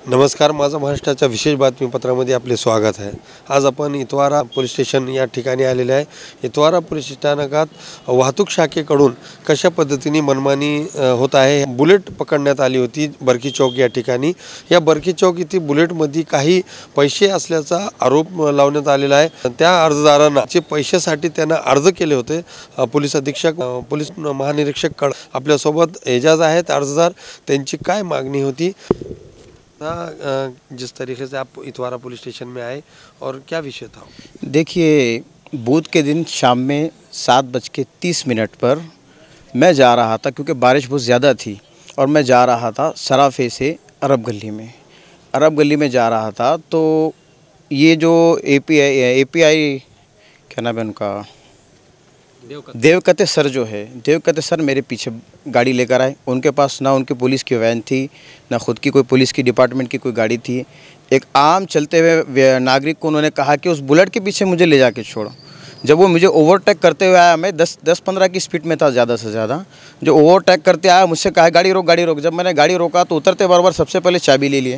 नमस्कार, माझा महाराष्ट्राच्या विशेष बातमीपत्रामध्ये आपले स्वागत आहे। आज आपण इतवारा पोलीस स्टेशन या ठिकाणी आलेले आहे। इतवारा पोलीस स्थानकात वाहतूक शाखेकडून कशा पद्धतीने मनमानी होत आहे। बुलेट पकडण्यात आली होती बरकी चौक या ठिकाणी। या बरकी चौक येथे बुलेटमध्ये काही पैसे असल्याचा आरोप लावण्यात आलेला आहे। त्या अर्जदारांना जे पैशासाठी त्यांना अर्ज केले होते। पोलीस अधीक्षक पोलीस महानिरीक्षक आपल्या सोबत एजाज आहेत अर्जदार, त्यांची काय मागणी होती। जिस तरीके से आप इतवारा पुलिस स्टेशन में आए और क्या विषय था। देखिए, बुध के दिन शाम में 7:30 पर मैं जा रहा था, क्योंकि बारिश बहुत ज़्यादा थी और मैं जा रहा था सराफे से अरब गली में जा रहा था। तो ये जो एपीआई क्या नाम है उनका, देवकते सर जो है, देवकते सर मेरे पीछे गाड़ी लेकर आए। उनके पास ना उनकी पुलिस की वैन थी, ना खुद की कोई पुलिस की डिपार्टमेंट की कोई गाड़ी थी। एक आम चलते हुए नागरिक को उन्होंने कहा कि उस बुलेट के पीछे मुझे ले जाके छोड़ो। जब वो मुझे ओवरटेक करते हुए आया, मैं 10-15 की स्पीड में था ज़्यादा से ज़्यादा। जो ओवरटेक करते आया, मुझसे कहा गाड़ी रोक। जब मैंने गाड़ी रोका तो उतरते बराबर सबसे पहले चाबी ले लिए।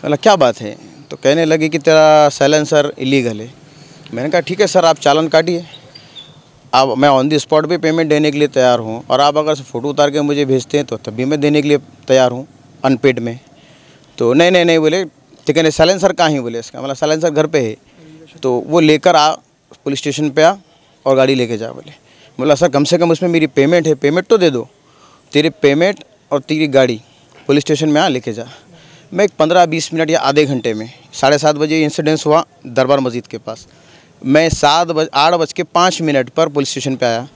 बोला क्या बात है, तो कहने लगे कि तेरा साइलेंसर इलीगल है। मैंने कहा ठीक है सर, आप चालान काटिए। अब मैं ऑन दी स्पॉट भी पेमेंट देने के लिए तैयार हूँ, और आप अगर फ़ोटो उतार के मुझे भेजते हैं तो तभी मैं देने के लिए तैयार हूँ अनपेड में। तो नहीं बोले, ठीक है साइलेंसर कहाँ ही बोले इसका, मतलब साइलेंसर घर पे है। तो वो लेकर आ, पुलिस स्टेशन पे आ और गाड़ी लेके जा बोले। बोला सर कम से कम उसमें मेरी पेमेंट है, पेमेंट तो दे दो। तेरी पेमेंट और तेरी गाड़ी पुलिस स्टेशन में आ लेके जा। मैं एक 15-20 मिनट या आधे घंटे में 7:30 बजे इंसिडेंस हुआ दरबार मस्जिद के पास। मैं 8:05 पर पुलिस स्टेशन पे आया।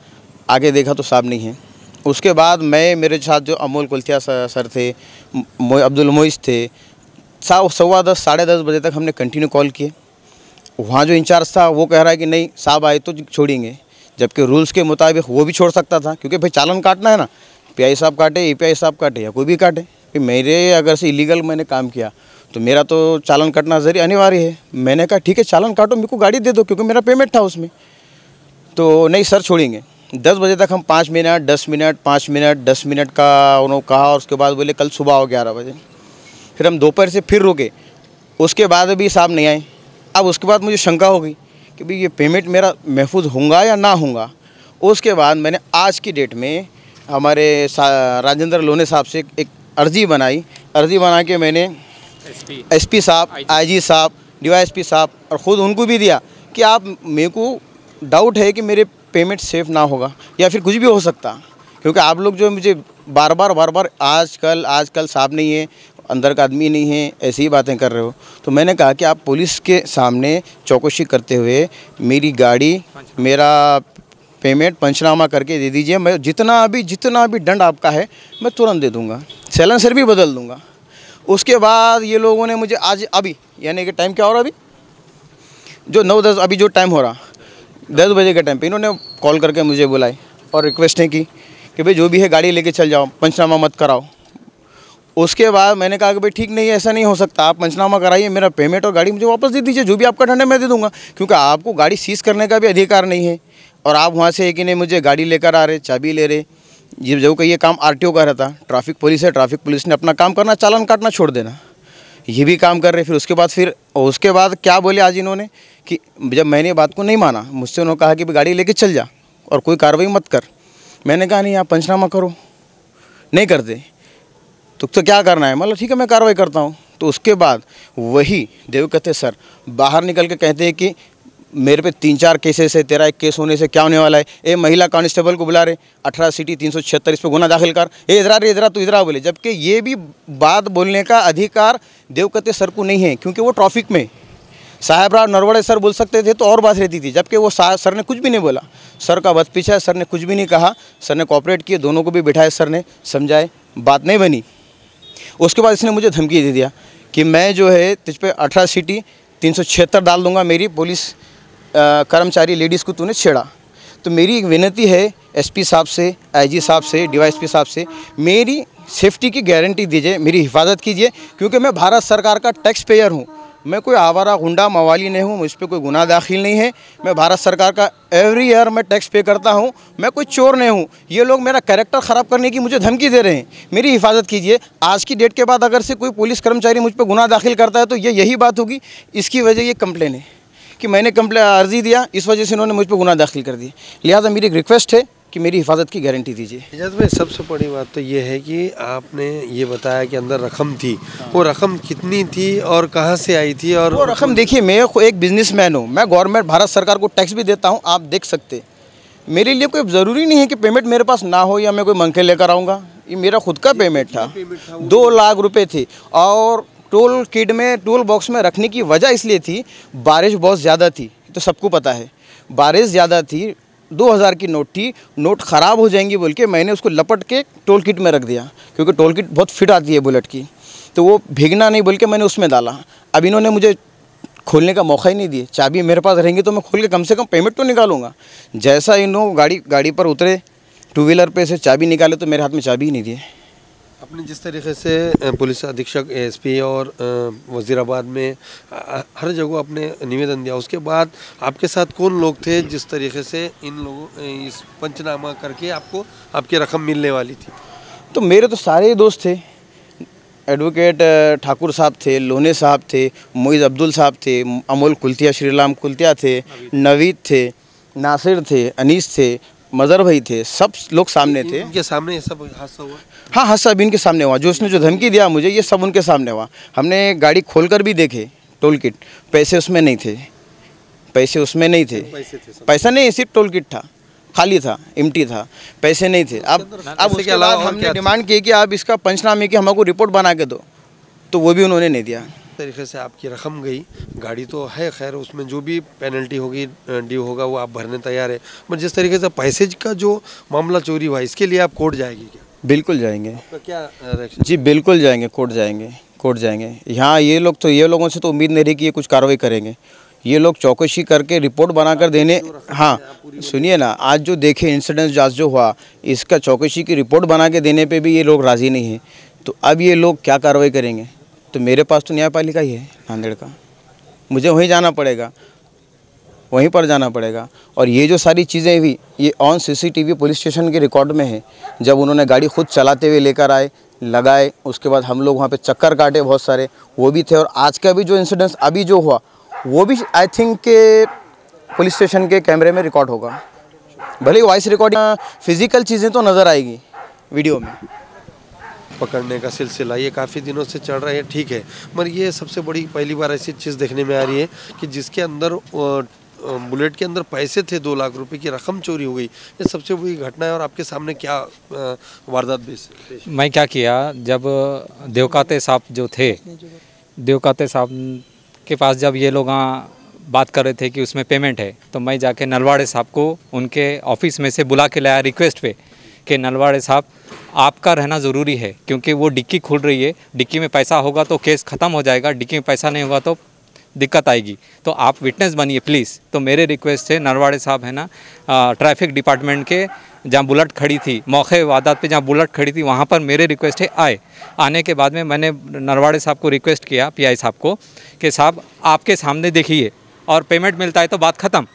आगे देखा तो साहब नहीं है। उसके बाद मैं, मेरे साथ जो अमोल कुलथिया सर थे, अब्दुल मोइस थे, 10:15 साढ़े 10 बजे तक हमने कंटिन्यू कॉल किए। वहाँ जो इंचार्ज था वो कह रहा है कि नहीं साहब आए तो छोड़ेंगे, जबकि रूल्स के मुताबिक वो भी छोड़ सकता था, क्योंकि भाई चालान काटना है ना, पीआई साहब काटे, एपीआई साहब काटे या कोई भी काटे। मेरे अगर से इलीगल मैंने काम किया तो मेरा तो चालान काटना जरूरी अनिवार्य है। मैंने कहा ठीक है चालान काटो, मेरे को गाड़ी दे दो, क्योंकि मेरा पेमेंट था उसमें। तो नहीं सर छोड़ेंगे। 10 बजे तक हम 5 मिनट 10 मिनट 5 मिनट 10 मिनट का उन्होंने कहा, और उसके बाद बोले कल सुबह आओ 11 बजे। फिर हम दोपहर से फिर रुके, उसके बाद भी साहब नहीं आए। अब उसके बाद मुझे शंका हो गई कि भाई ये पेमेंट मेरा महफूज होगा या ना होगा। उसके बाद मैंने आज की डेट में हमारे राजेंद्र लोने साहब से एक अर्जी बना के मैंने एसपी साहब, आईजी साहब, डीवाईएसपी साहब और ख़ुद उनको भी दिया कि आप, मेरे को डाउट है कि मेरे पेमेंट सेफ ना होगा या फिर कुछ भी हो सकता, क्योंकि आप लोग जो मुझे बार बार आजकल साहब नहीं है, अंदर का आदमी नहीं है, ऐसी ही बातें कर रहे हो। तो मैंने कहा कि आप पुलिस के सामने चौकसी करते हुए मेरी गाड़ी, मेरा पेमेंट पंचनामा करके दे दीजिए। मैं जितना भी दंड आपका है मैं तुरंत दे दूँगा, साइलेंसर भी बदल दूँगा। उसके बाद ये लोगों ने मुझे आज, अभी यानी कि टाइम क्या हो रहा, अभी जो 9-10 अभी जो टाइम हो रहा 10 बजे के टाइम पे इन्होंने कॉल करके मुझे बुलाए और रिक्वेस्ट की कि भाई जो भी है गाड़ी लेके चल जाओ, पंचनामा मत कराओ। उसके बाद मैंने कहा कि भाई ठीक नहीं, ऐसा नहीं हो सकता, आप पंचनामा कराइए, मेरा पेमेंट और गाड़ी मुझे वापस दे दीजिए, जो भी आपका दंड है मैं दे दूँगा, क्योंकि आपको गाड़ी सीज़ करने का भी अधिकार नहीं है। और आप वहाँ से कि नहीं मुझे गाड़ी लेकर आ रहे, चाबी ले रहे, जो कि ये काम आरटीओ का रहता, ट्रैफिक पुलिस है, ट्रैफिक पुलिस ने अपना काम करना, चालान काटना छोड़ देना, ये भी काम कर रहे। फिर उसके बाद क्या बोले आज इन्होंने कि जब मैंने बात को नहीं माना, मुझसे उन्होंने कहा कि गाड़ी लेके चल जा और कोई कार्रवाई मत कर। मैंने कहा नहीं आप पंचनामा करो, नहीं करते तो क्या करना है, मतलब ठीक है मैं कार्रवाई करता हूँ। तो उसके बाद वही देवकते सर बाहर निकल के कहते हैं कि मेरे पे 3-4 केसेस है, तेरा एक केस होने से क्या होने वाला है। ए महिला कांस्टेबल को बुला रहे, 18 सिटी 376 इस पर गुना दाखिल कर, इधर तू इधर बोले, जबकि ये भी बात बोलने का अधिकार देवकते सर को नहीं है, क्योंकि वो ट्रैफिक में साहेबराव नरवड़े सर बोल सकते थे तो और बात रहती थी, जबकि वो सर ने कुछ भी नहीं बोला। सर का बस पीछा है, सर ने कुछ भी नहीं कहा, सर ने कोऑपरेट किए, दोनों को भी बिठाए, सर ने समझाए, बात नहीं बनी। उसके बाद इसने मुझे धमकी दे दिया कि मैं जो है तुझ पे 18 सिटी 376 डाल दूँगा, मेरी पुलिस कर्मचारी लेडीज़ को तूने छेड़ा। तो मेरी एक विनती है एसपी साहब से, आईजी साहब से, डीवाईएसपी साहब से, मेरी सेफ्टी की गारंटी दीजिए, मेरी हिफाजत कीजिए, क्योंकि मैं भारत सरकार का टैक्स पेयर हूँ। मैं कोई आवारा गुंडा मवाली नहीं हूँ, मुझ पर कोई गुनाह दाखिल नहीं है। मैं भारत सरकार का एवरी ईयर मैं टैक्स पे करता हूँ। मैं कोई चोर नहीं हूँ। ये लोग मेरा कैरेक्टर ख़राब करने की मुझे धमकी दे रहे हैं। मेरी हिफाजत कीजिए। आज की डेट के बाद अगर से कोई पुलिस कर्मचारी मुझ पर गुनाह दाखिल करता है तो ये यही बात होगी। इसकी वजह ये कंप्लेन है कि मैंने अर्जी दिया, इस वजह से इन्होंने मुझ पर गुनाह दाखिल कर दिया। लिहाजा मेरी एक रिक्वेस्ट है कि मेरी हिफाजत की गारंटी दीजिए। इजाज़ भाई, सबसे बड़ी बात तो ये है कि आपने ये बताया कि अंदर रकम थी, वो रकम कितनी थी और कहाँ से आई थी? और वो रकम देखिए, मैं एक बिजनेसमैन हूँ, मैं गवर्नमेंट भारत सरकार को टैक्स भी देता हूँ, आप देख सकते। मेरे लिए कोई ज़रूरी नहीं है कि पेमेंट मेरे पास ना हो या मैं कोई मंग के लेकर आऊँगा। ये मेरा खुद का पेमेंट था, 2 लाख रुपए थे। और टोल किट में, टोल बॉक्स में रखने की वजह इसलिए थी, बारिश बहुत ज़्यादा थी, तो सबको पता है बारिश ज़्यादा थी। 2000 की नोट थी, नोट ख़राब हो जाएंगी बोल के मैंने उसको लपट के टोल किट में रख दिया, क्योंकि टोल किट बहुत फिट आती है बुलेट की, तो वो भीगना नहीं बोल के मैंने उसमें डाला। अब इन्होंने मुझे खोलने का मौका ही नहीं दिए। चाबी मेरे पास रहेंगी तो मैं खोल के कम से कम पेमेंट तो निकालूंगा। जैसा इन्होंने गाड़ी पर उतरे, 2 व्हीलर पे से चाबी निकाले तो मेरे हाथ में चाबी ही नहीं दिए। आपने जिस तरीके से पुलिस अधीक्षक, एसपी और वज़ीराबाद में हर जगह आपने निवेदन दिया, उसके बाद आपके साथ कौन लोग थे जिस तरीके से इन लोगों इस पंचनामा करके आपको आपकी रकम मिलने वाली थी? तो मेरे तो सारे ही दोस्त थे। एडवोकेट ठाकुर साहब थे, लोने साहब थे, मोइज़ अब्दुल साहब थे, अमोल कुल्तिया, श्रीराम कुल्तिया थे, नवीद थे, नासिर थे, अनीस थे, मज़र भाई थे, सब लोग सामने थे। इनके सामने ये सब हादसा हुआ? हाँ हाँ, सब इनके सामने हुआ। जो उसने जो धमकी दिया मुझे, ये सब उनके सामने हुआ। हमने गाड़ी खोलकर भी देखे, टोल किट, पैसे उसमें नहीं थे, पैसे उसमें नहीं थे, पैसा नहीं, सिर्फ टोल किट था, खाली था, एम्प्टी था, पैसे नहीं थे। अब उसके बाद हमने डिमांड की कि आप इसका पंचनामे की हमको रिपोर्ट बना के दो, तो वो भी उन्होंने नहीं दिया। तरीके से आपकी रकम गई, गाड़ी तो है, खैर उसमें जो भी पेनल्टी होगी, ड्यू होगा, वो आप भरने तैयार है, पर जिस तरीके से पैसे का जो मामला चोरी हुआ, इसके लिए आप कोर्ट जाएगी क्या? बिल्कुल जाएंगे। तो क्या रिएक्शन? जी बिल्कुल जाएंगे, कोर्ट जाएंगे, कोर्ट जाएंगे। यहाँ ये लोगों से तो उम्मीद नहीं रही कि ये कुछ कार्रवाई करेंगे। ये लोग चौकसी करके रिपोर्ट बनाकर देने, हाँ सुनिए ना, आज जो देखे इंसिडेंट आज जो हुआ, इसका चौकसी की रिपोर्ट बना के देने पे भी ये लोग राज़ी नहीं हैं। तो अब ये लोग क्या कार्रवाई करेंगे? तो मेरे पास तो न्यायपालिका ही है नांदेड़ का, मुझे वहीं जाना पड़ेगा, वहीं पर जाना पड़ेगा। और ये जो सारी चीज़ें हुई, ये ऑन CCTV पुलिस स्टेशन के रिकॉर्ड में है। जब उन्होंने गाड़ी खुद चलाते हुए लेकर आए, लगाए, उसके बाद हम लोग वहाँ पे चक्कर काटे बहुत सारे, वो भी थे। और आज का भी जो इंसिडेंस अभी जो हुआ, वो भी आई थिंक के पुलिस स्टेशन के कैमरे में रिकॉर्ड होगा। भले ही वॉइस रिकॉर्डिंग, फिजिकल चीज़ें तो नज़र आएगी वीडियो में। पकड़ने का सिलसिला ये काफ़ी दिनों से चल रहा है, ठीक है, मगर ये सबसे बड़ी पहली बार ऐसी चीज़ देखने में आ रही है कि जिसके अंदर बुलेट के अंदर पैसे थे, 2 लाख रुपए की रकम चोरी हो गई। ये सबसे बड़ी घटना है। और आपके सामने क्या वारदात पेश? मैं क्या किया, जब देवकाते साहब जो थे, देवकाते साहब के पास जब ये लोग बात कर रहे थे कि उसमें पेमेंट है, तो मैं जाके नलवाड़े साहब को उनके ऑफिस में से बुला के लाया रिक्वेस्ट पे कि नलवाड़े साहब आपका रहना ज़रूरी है, क्योंकि वो डिक्की खुल रही है, डिक्की में पैसा होगा तो केस ख़त्म हो जाएगा, डिक्की में पैसा नहीं होगा तो दिक्कत आएगी, तो आप विटनेस बनिए प्लीज़। तो मेरे रिक्वेस्ट से नलवाड़े साहब है ना, ट्रैफिक डिपार्टमेंट के जहाँ बुलेट खड़ी थी, मौके वारदात पे जहाँ बुलेट खड़ी थी, वहाँ पर मेरे रिक्वेस्ट है आए। आने के बाद में मैंने नलवाड़े साहब को रिक्वेस्ट किया, PI साहब को, कि साहब आपके सामने देखिए और पेमेंट मिलता है तो बात ख़त्म।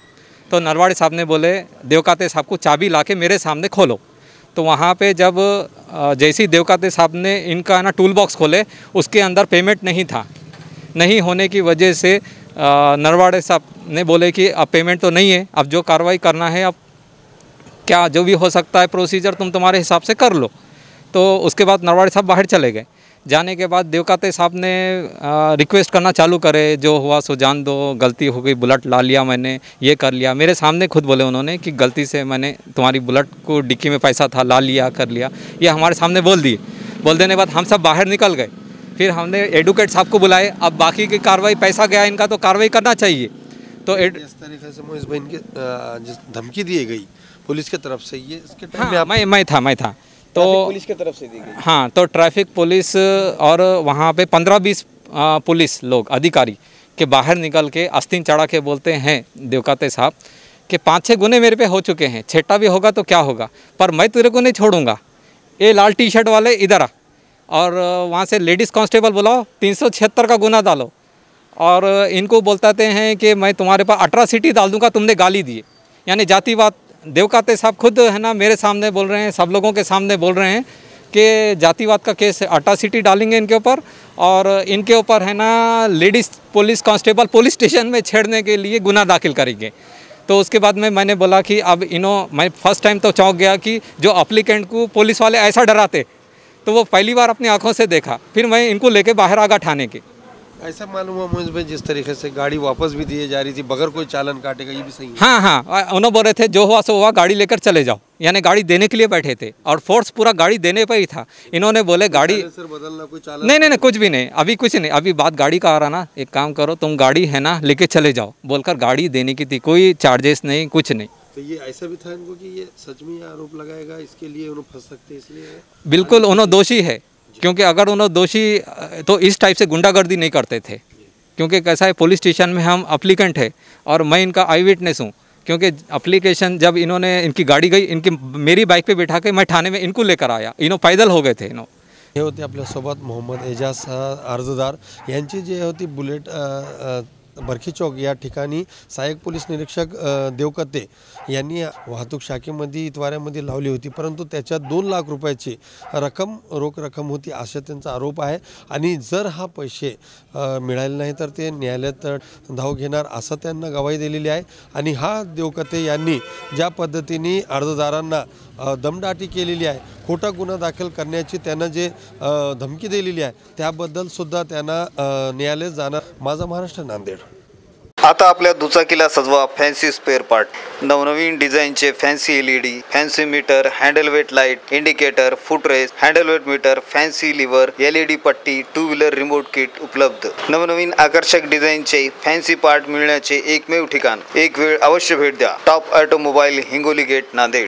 तो नलवाड़े साहब ने बोले देवकाते साहब को चाबी ला के मेरे सामने खोलो। तो वहाँ पे जब जैसे ही देवकाते साहब ने इनका ना टूल बॉक्स खोले, उसके अंदर पेमेंट नहीं था। नहीं होने की वजह से नरवाड़े साहब ने बोले कि अब पेमेंट तो नहीं है, अब जो कार्रवाई करना है, अब क्या जो भी हो सकता है प्रोसीजर तुम तुम्हारे हिसाब से कर लो। तो उसके बाद नरवाड़े साहब बाहर चले गए। जाने के बाद देवकाते साहब ने रिक्वेस्ट करना चालू करे, जो हुआ सो जान दो, गलती हो गई, बुलेट ला लिया मैंने, ये कर लिया। मेरे सामने खुद बोले उन्होंने कि गलती से मैंने तुम्हारी बुलेट को डिक्की में पैसा था, ला लिया, कर लिया, ये हमारे सामने बोल दिए। बोल देने के बाद हम सब बाहर निकल गए। फिर हमने एडवोकेट साहब को बुलाए। अब बाकी की कार्रवाई, पैसा गया इनका तो कार्रवाई करना चाहिए। तो इस तरीके से मोइज़ भाई इनके जिस धमकी दी गई पुलिस की तरफ से, ये इसके टाइम में हाँ, मैं था तो पुलिस की तरफ से दी गई। हाँ, तो ट्रैफिक पुलिस और वहाँ पे 15-20 पुलिस लोग अधिकारी के बाहर निकल के आस्तीन चढ़ा के बोलते हैं देवकाते साहब कि 5-6 गुने मेरे पे हो चुके हैं, छठा भी होगा तो क्या होगा, पर मैं तेरे को नहीं छोड़ूंगा, ये लाल टी-शर्ट वाले इधर आ, और वहाँ से लेडीज़ कांस्टेबल बुलाओ, 376 का गुना डालो, और इनको बोलते हैं कि मैं तुम्हारे पास अट्रॉसिटी डाल दूंगा, तुमने गाली दी। यानी जातिवाद देवकाते साहब खुद है ना मेरे सामने बोल रहे हैं, सब लोगों के सामने बोल रहे हैं कि जातिवाद का केस अट्रॉसिटी डालेंगे इनके ऊपर, और इनके ऊपर है ना ladies police constable police station में छेड़ने के लिए गुना दाखिल करेंगे। तो उसके बाद में मैंने बोला कि अब मैं फर्स्ट टाइम तो चौंक गया कि जो अप्लीकेंट को पुलिस वाले ऐसा डराते, तो वो पहली बार अपनी आंखों से देखा। फिर मैं इनको लेके बाहर आ गया थाने के। ऐसा मालूम हुआ मुझे भाई, जिस तरीके से गाड़ी वापस भी दिए जा रही थी बगैर कोई चालान काटेगा, ये भी सही है? हाँ, उन्होंने बोल रहे थे जो हुआ सो हुआ, गाड़ी लेकर चले जाओ। यानी गाड़ी देने के लिए बैठे थे और फोर्स पूरा गाड़ी देने पर ही था। इन्होंने बोले गाड़ी सर बदलना, कोई चालान नहीं, कुछ भी नहीं, अभी कुछ नहीं, अभी बात गाड़ी का आ रहा ना। एक काम करो, तुम गाड़ी है ना लेके चले जाओ बोलकर गाड़ी देने की थी, कोई चार्जेस नहीं, कुछ नहीं। तो ये ऐसा भी था इनको कि ये सच में ये आरोप लगाएगा, इसके लिए उन्होंने फंस सकते, इसलिए बिल्कुल उन्होंने दोषी है, क्योंकि अगर उन्होंने दोषी तो इस टाइप से गुंडागर्दी नहीं करते थे। क्योंकि कैसा है, पुलिस स्टेशन में हम अप्लीकेंट है और मैं इनका आई विटनेस हूँ। क्योंकि अप्लीकेशन जब इन्होंने इनकी गाड़ी गई, इनकी मेरी बाइक पे बिठा के मैं थाने में इनको लेकर आया, पैदल हो गए थे। हे होते आपल्यासोबत मोहम्मद एजाज अर्जदार यांची जी होती बुलेट बरखी चौक या ठिकाणी सहाय्यक पोलीस निरीक्षक देवकते यांनी वाहतूक शाखेमध्ये इतवाऱ्यामध्ये लावली होती, परंतु त्याच्यात 2 लाख रुपयाची रक्कम रोख रक्कम होती असा त्यांचा आरोप आहे। आणि जर हा पैसे मिळाले नाही तर ते न्यायालयात धाव घेणार असं त्यांना गवाही दिलेली आहे। आणि हा देवकते यांनी ज्या पद्धतीने अर्जदारांना दमदाटी केलेली आहे, खोटा गुन्हा दाखल करण्याची त्यांना जे धमकी दिलेली आहे, त्याबद्दल सुद्धा त्यांना न्यायालयात जाणार। माझा महाराष्ट्र, नांदेड। आता आपल्या दुचाकीला सजवा फॅन्सी स्पेअर पार्ट। नवनवीन डिझाईनचे fancy LED, fancy meter, handle weight light, indicator, foot rest, handle weight meter, fancy lever, LED पट्टी, 2 व्हीलर रिमोट किट उपलब्ध। नवनवीन आकर्षक डिझाईनचे फॅन्सी पार्ट मिळण्याचे एकमेव ठिकाण। एक वेळ अवश्य भेट द्या। Top automobile, Hingoli gate, Nanded.